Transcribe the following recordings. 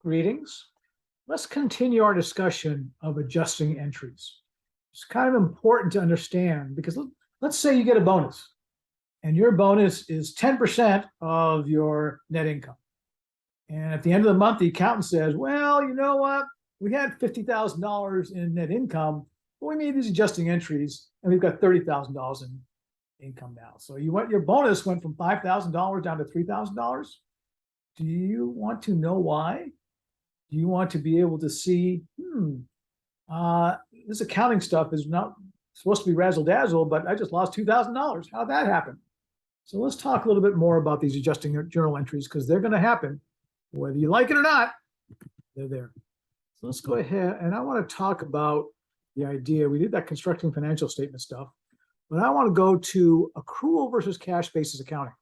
Greetings. Let's continue our discussion of adjusting entries. It's kind of important to understand because let's say you get a bonus and your bonus is 10% of your net income. And at the end of the month, the accountant says, well, you know what? We had $50,000 in net income, but we made these adjusting entries and we've got $30,000 in income now. So your bonus went from $5,000 down to $3,000. Do you want to know why? Do you want to be able to see, this accounting stuff is not supposed to be razzle dazzle, but I just lost $2,000. How'd that happen? So let's talk a little bit more about these adjusting journal entries because they're going to happen. Whether you like it or not, they're there. So let's go ahead, and I want to talk about the idea. We did that constructing financial statement stuff, but I want to go to accrual versus cash basis accounting.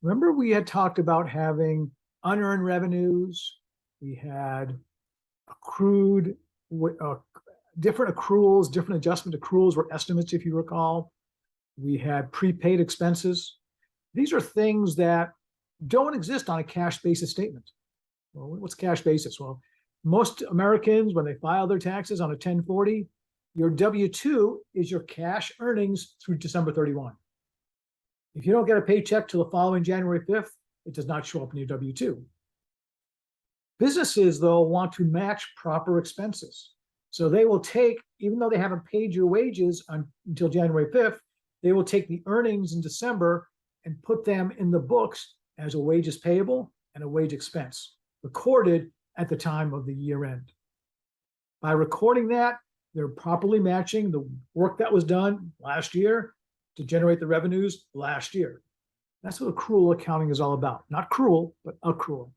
Remember we had talked about having unearned revenues. We had accrued, different accruals, different adjustment accruals were estimates, if you recall. We had prepaid expenses. These are things that don't exist on a cash basis statement. Well, what's cash basis? Well, most Americans, when they file their taxes on a 1040, your W-2 is your cash earnings through December 31. If you don't get a paycheck till the following January 5th, it does not show up in your W-2. Businesses, though, want to match proper expenses. So they will take, even though they haven't paid your wages until January 5th, they will take the earnings in December and put them in the books as a wages payable and a wage expense, recorded at the time of the year end. By recording that, they're properly matching the work that was done last year to generate the revenues last year. That's what accrual accounting is all about. Not cruel, but accrual.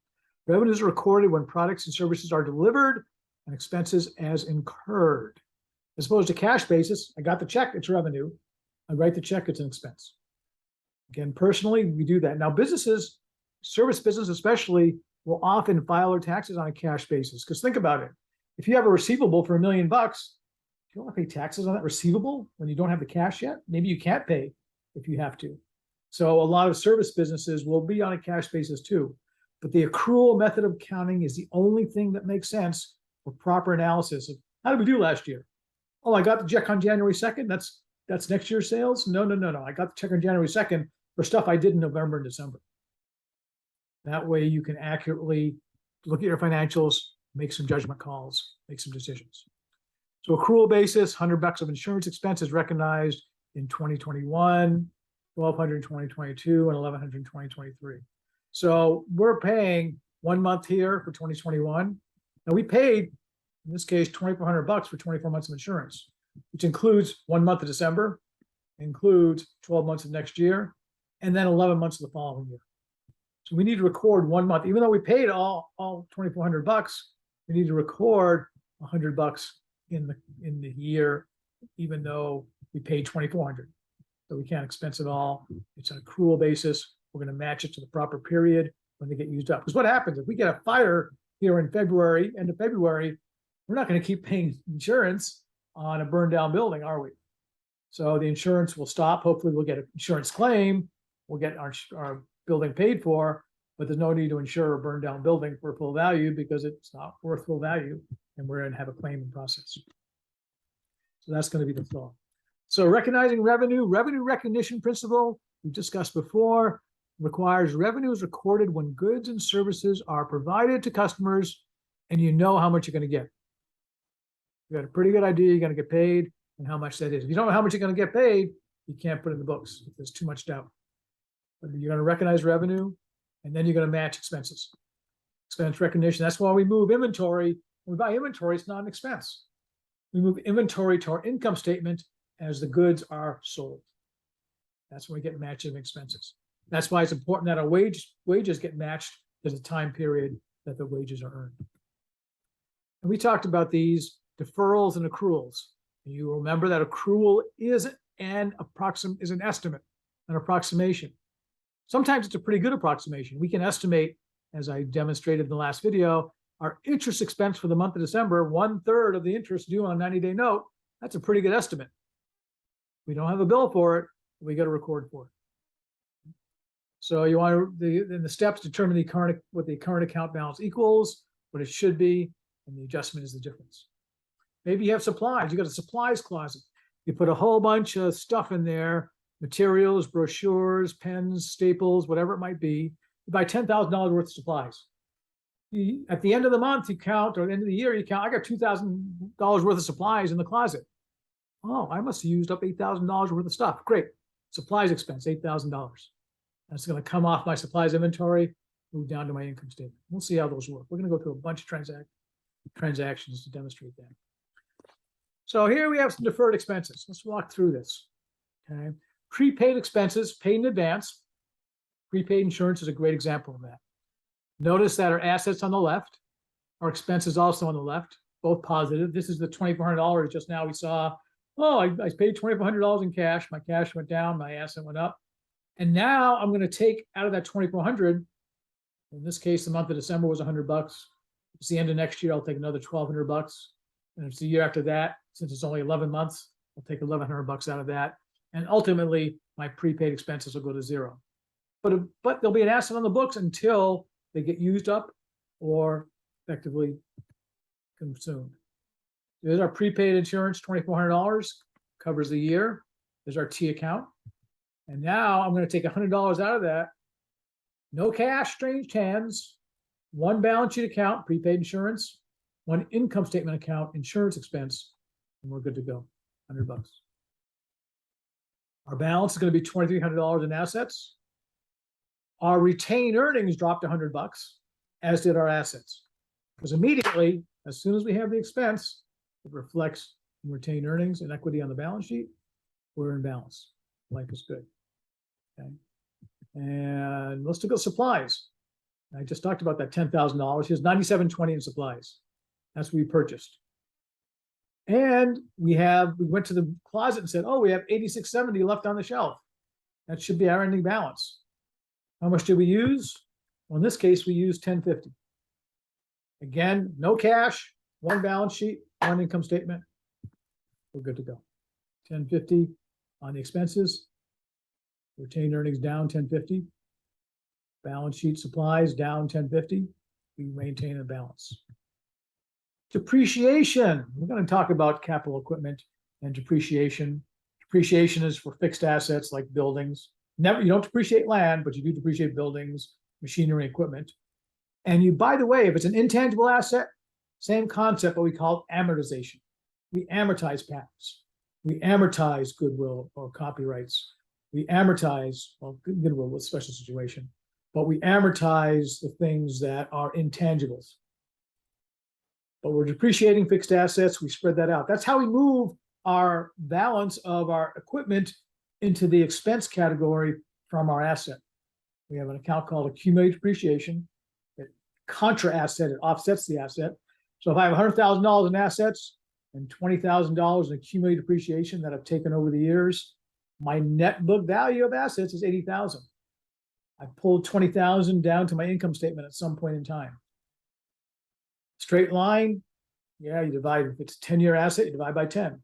Revenues are recorded when products and services are delivered and expenses as incurred. As opposed to cash basis, I got the check, it's revenue. I write the check, it's an expense. Again, personally, we do that. Now, businesses, service business especially, will often file their taxes on a cash basis. Because think about it. If you have a receivable for $1 million, you don't want to pay taxes on that receivable when you don't have the cash yet. Maybe you can't pay if you have to. So a lot of service businesses will be on a cash basis too. But the accrual method of accounting is the only thing that makes sense for proper analysis of how did we do last year? Oh, I got the check on January 2nd. That's next year's sales? No. I got the check on January 2nd for stuff I did in November and December. That way you can accurately look at your financials, make some judgment calls, make some decisions. So accrual basis, $100 of insurance expense is recognized in 2021, $1,200 in 2022, and $1,100 in 2023. So we're paying 1 month here for 2021. Now we paid, in this case, $2,400 for 24 months of insurance, which includes 1 month of December, includes 12 months of next year, and then 11 months of the following year. So we need to record 1 month, even though we paid all $2,400, we need to record $100 in the year, even though we paid $2,400. So we can't expense it all. It's an accrual basis. We're going to match it to the proper period when they get used up. Because what happens if we get a fire here in February, end of February, we're not going to keep paying insurance on a burned down building, are we? So the insurance will stop. Hopefully we'll get an insurance claim. We'll get our building paid for, but there's no need to insure a burned down building for full value because it's not worth full value and we're going to have a claim in process. So that's going to be the thought. So recognizing revenue recognition principle we've discussed before requires revenues recorded when goods and services are provided to customers and you know how much you're going to get. You got a pretty good idea you're going to get paid and how much that is. If you don't know how much you're going to get paid, you can't put it in the books if there's too much doubt. But you're going to recognize revenue and then you're going to match expenses. Expense recognition, that's why we move inventory. When we buy inventory, it's not an expense. We move inventory to our income statement as the goods are sold. That's when we get matching expenses. That's why it's important that our wages get matched to the time period that the wages are earned. And we talked about these deferrals and accruals. And you remember that accrual is an estimate, an approximation. Sometimes it's a pretty good approximation. We can estimate, as I demonstrated in the last video, our interest expense for the month of December, 1/3 of the interest due on a 90-day note. That's a pretty good estimate. We don't have a bill for it, we got to record for it. So you want to, the steps determine what the current account balance equals. what it should be, and the adjustment is the difference. Maybe you have supplies. You got a supplies closet. You put a whole bunch of stuff in there, materials, brochures, pens, staples, whatever it might be. You buy $10,000 worth of supplies. At the end of the month, you count, or at the end of the year, you count, I got $2,000 worth of supplies in the closet. Oh, I must have used up $8,000 worth of stuff. Great. Supplies expense, $8,000. That's going to come off my supplies inventory, move down to my income statement. We'll see how those work. We're going to go through a bunch of transactions to demonstrate that. So here we have some deferred expenses. Let's walk through this. Okay. Prepaid expenses paid in advance. Prepaid insurance is a great example of that. Notice that our assets on the left, our expenses also on the left, both positive. This is the $2,400 just now we saw. Oh, I paid $2,400 in cash. My cash went down, my asset went up. And now I'm going to take out of that $2,400. In this case, the month of December was $100. If it's the end of next year, I'll take another $1,200. And if it's the year after that, since it's only 11 months, I'll take $1,100 out of that. And ultimately, my prepaid expenses will go to zero. But there'll be an asset on the books until they get used up or effectively consumed. There's our prepaid insurance, $2,400, covers the year. There's our T account. And now I'm going to take $100 out of that. No cash, changed hands. One balance sheet account, prepaid insurance. One income statement account, insurance expense. And we're good to go, $100. Our balance is going to be $2,300 in assets. Our retained earnings dropped $100, as did our assets. Because immediately, as soon as we have the expense, it reflects in retained earnings and equity on the balance sheet. We're in balance. Life is good. Okay. And let's look at supplies. I just talked about that $10,000. Here's $97.20 in supplies. That's what we purchased. And we went to the closet and said, oh, we have $86.70 left on the shelf. That should be our ending balance. How much did we use? Well, in this case, we used $10.50. Again, no cash, one balance sheet, one income statement. We're good to go. $10.50 on the expenses. Retained earnings down $10.50. Balance sheet supplies down $10.50. We maintain a balance. Depreciation. We're going to talk about capital equipment and depreciation. Depreciation is for fixed assets like buildings. You don't depreciate land, but you do depreciate buildings, machinery, equipment. And you, by the way, if it's an intangible asset, same concept, but we call it amortization. We amortize patents. We amortize goodwill or copyrights. We amortize, well, goodwill was a special situation, but we amortize the things that are intangibles. But we're depreciating fixed assets. We spread that out. That's how we move our balance of our equipment into the expense category from our asset. We have an account called accumulated depreciation. It contra asset, it offsets the asset. So if I have $100,000 in assets and $20,000 in accumulated depreciation that I've taken over the years, my net book value of assets is $80,000. I pulled $20,000 down to my income statement at some point in time. Straight line, yeah, you divide. If it's a 10-year asset, you divide by 10.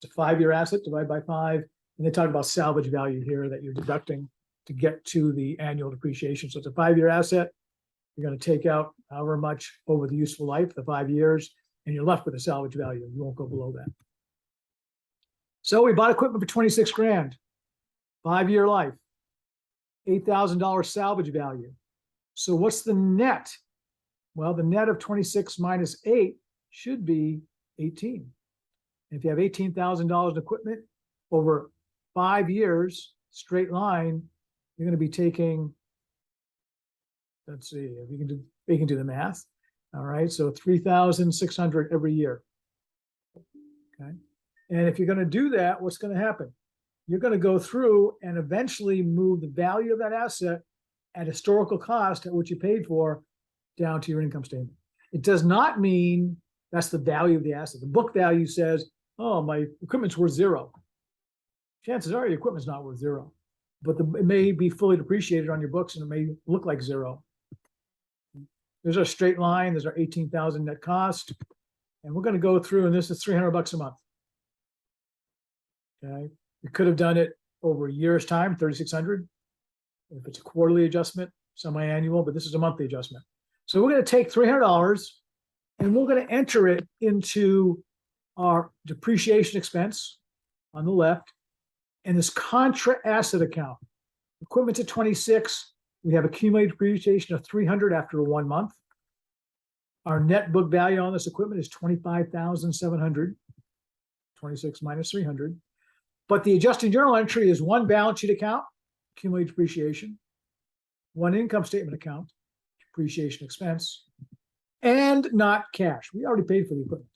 It's a 5-year asset, divide by 5. And they talk about salvage value here that you're deducting to get to the annual depreciation. So it's a 5-year asset. You're going to take out however much over the useful life, the 5 years, and you're left with a salvage value. You won't go below that. So we bought equipment for 26 grand, 5-year life, $8,000 salvage value. So what's the net? Well, the net of 26 minus 8 should be 18. And if you have $18,000 in equipment over 5 years, straight line, you're going to be taking, let's see, if you can do the math. All right, so 3,600 every year. Okay. And if you're going to do that, what's going to happen? You're going to go through and eventually move the value of that asset at historical cost at what you paid for down to your income statement. It does not mean that's the value of the asset. The book value says, oh, my equipment's worth zero. Chances are your equipment's not worth zero, but it may be fully depreciated on your books and it may look like zero. There's our straight line. There's our 18,000 net cost. And we're going to go through, and this is $300 a month. Okay. You could have done it over a year's time, 3,600. If it's a quarterly adjustment, semi-annual, but this is a monthly adjustment. So we're going to take $300 And we're going to enter it into our depreciation expense on the left and this contra asset account. Equipment's at 26. We have accumulated depreciation of 300 after 1 month. Our net book value on this equipment is 25,700. 26 minus 300. But the adjusting journal entry is one balance sheet account, accumulated depreciation, one income statement account, depreciation expense, and not cash. We already paid for the equipment.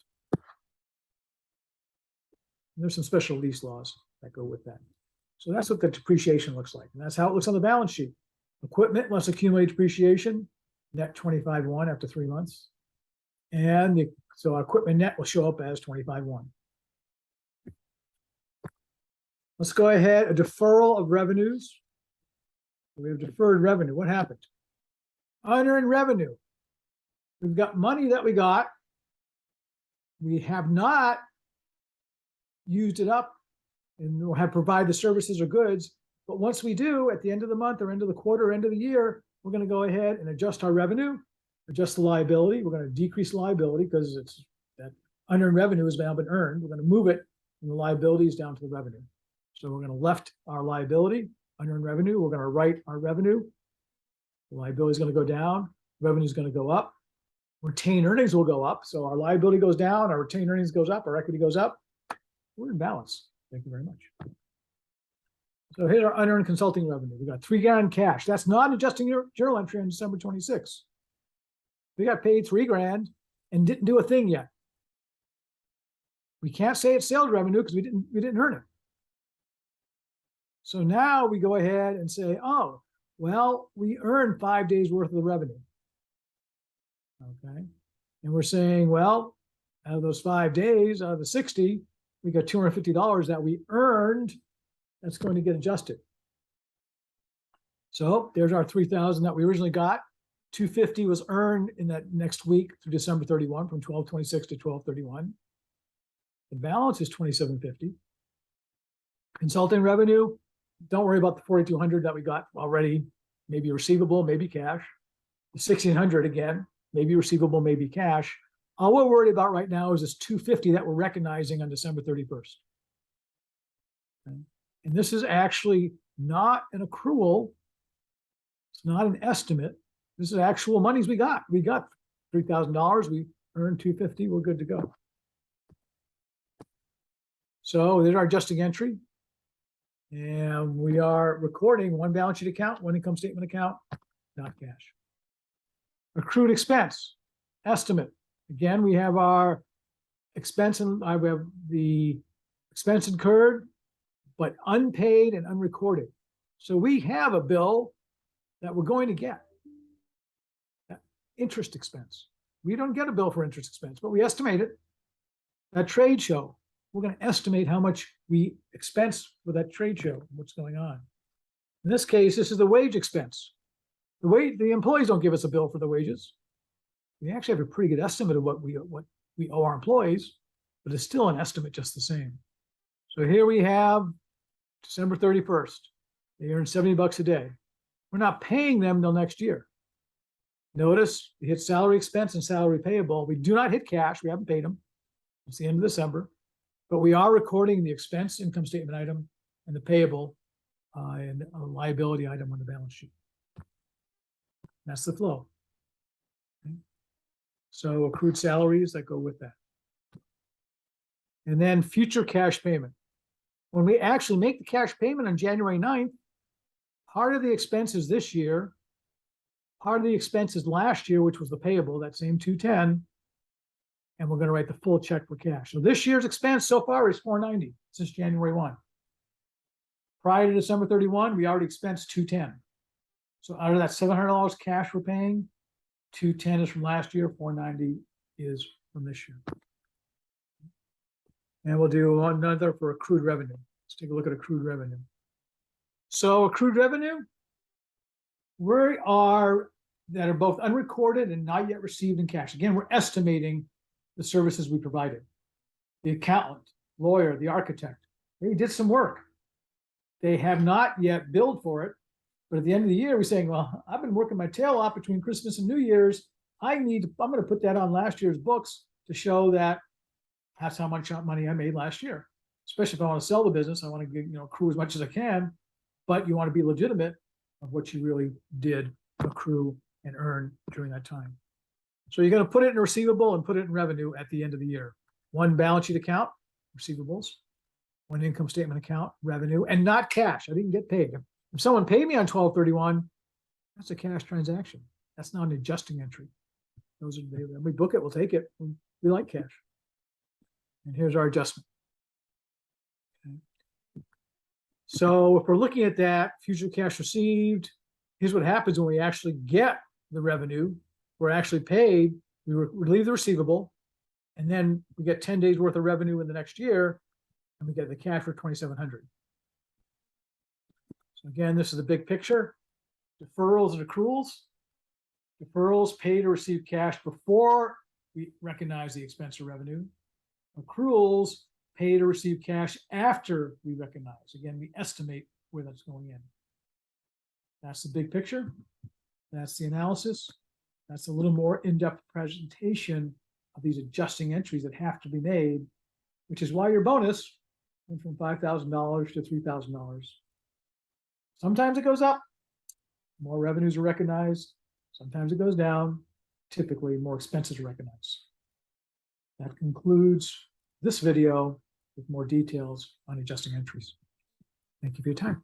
And there's some special lease laws that go with that. So that's what the depreciation looks like. And that's how it looks on the balance sheet. Equipment less accumulated depreciation, net 25.1 after 3 months. And so our equipment net will show up as 25.1. Let's go ahead, a deferral of revenues. We have deferred revenue. What happened? Unearned revenue. We've got money that we got. We have not used it up and have provided the services or goods. But once we do, at the end of the month or end of the quarter or end of the year, we're going to go ahead and adjust our revenue, adjust the liability. We're going to decrease liability because it's that unearned revenue has now been earned. We're going to move it from the liabilities down to the revenue. So we're going to left our liability, unearned revenue. We're going to right our revenue. The liability is going to go down. Revenue is going to go up. Retained earnings will go up. So our liability goes down. Our retained earnings goes up. Our equity goes up. We're in balance. Thank you very much. So here's our unearned consulting revenue. We got $3,000 cash. That's not adjusting your journal entry on December 26th. We got paid $3,000 and didn't do a thing yet. We can't say it's sales revenue because we didn't earn it. So now we go ahead and say, oh, well, we earned 5 days worth of the revenue. Okay. And we're saying, well, out of those 5 days, out of the 60, we got $250 that we earned. That's going to get adjusted. So there's our 3,000 that we originally got. 250 was earned in that next week through December 31 from 12/26 to 12/31. The balance is 2,750. Consulting revenue, don't worry about the 4,200 that we got already. Maybe receivable, maybe cash. The 1,600 again, maybe receivable, maybe cash. All we're worried about right now is this 250 that we're recognizing on December 31st. Okay. And this is actually not an accrual. It's not an estimate. This is actual monies we got. We got $3,000. We earned 250. We're good to go. So there's our adjusting entry. And we are recording one balance sheet account, one income statement account, not cash. Accrued expense, estimate. Again, we have our expense and we have the expense incurred, but unpaid and unrecorded. So we have a bill that we're going to get. Interest expense. We don't get a bill for interest expense, but we estimate it. That trade show, we're going to estimate how much we expense for that trade show, what's going on. In this case, this is the wage expense. The employees don't give us a bill for the wages. We actually have a pretty good estimate of what we owe our employees, but it's still an estimate just the same. So here we have December 31st. They earn $70 a day. We're not paying them till next year. Notice we hit salary expense and salary payable. We do not hit cash. We haven't paid them. It's the end of December. But we are recording the expense income statement item and the payable and a liability item on the balance sheet. That's the flow. Okay. So accrued salaries that go with that. And then future cash payment. When we actually make the cash payment on January 9th, part of the expenses this year, part of the expenses last year, which was the payable, that same 210, and we're going to write the full check for cash. So this year's expense so far is $490 since January 1. Prior to December 31, we already expensed $210. So out of that $700 cash we're paying, $210 is from last year, $490 is from this year. And we'll do another for accrued revenue. Let's take a look at accrued revenue. So accrued revenue, that are both unrecorded and not yet received in cash. Again, we're estimating the services we provided. The accountant, lawyer, the architect, they did some work. They have not yet billed for it, but at the end of the year, we're saying, well, I've been working my tail off between Christmas and New Year's. I'm going to put that on last year's books to show that that's how much money I made last year. Especially if I want to sell the business, I want to get, accrue as much as I can, but you want to be legitimate of what you really did accrue and earn during that time. So you're going to put it in receivable and put it in revenue at the end of the year. One balance sheet account, receivables, one income statement account, revenue, and not cash. I didn't get paid. If someone paid me on 12/31, that's a cash transaction. That's not an adjusting entry. Those are we book it, we'll take it. We like cash. And here's our adjustment. Okay. So if we're looking at that, future cash received, here's what happens when we actually get the revenue. We're actually paid, we relieve the receivable, and then we get 10 days worth of revenue in the next year, and we get the cash for $2,700. So again, this is the big picture. Deferrals and accruals. Deferrals, pay to receive cash before we recognize the expense or revenue. Accruals, pay to receive cash after we recognize. Again, we estimate where that's going in. That's the big picture. That's the analysis. That's a little more in-depth presentation of these adjusting entries that have to be made, which is why your bonus went from $5,000 to $3,000. Sometimes it goes up, more revenues are recognized. Sometimes it goes down, typically more expenses are recognized. That concludes this video with more details on adjusting entries. Thank you for your time.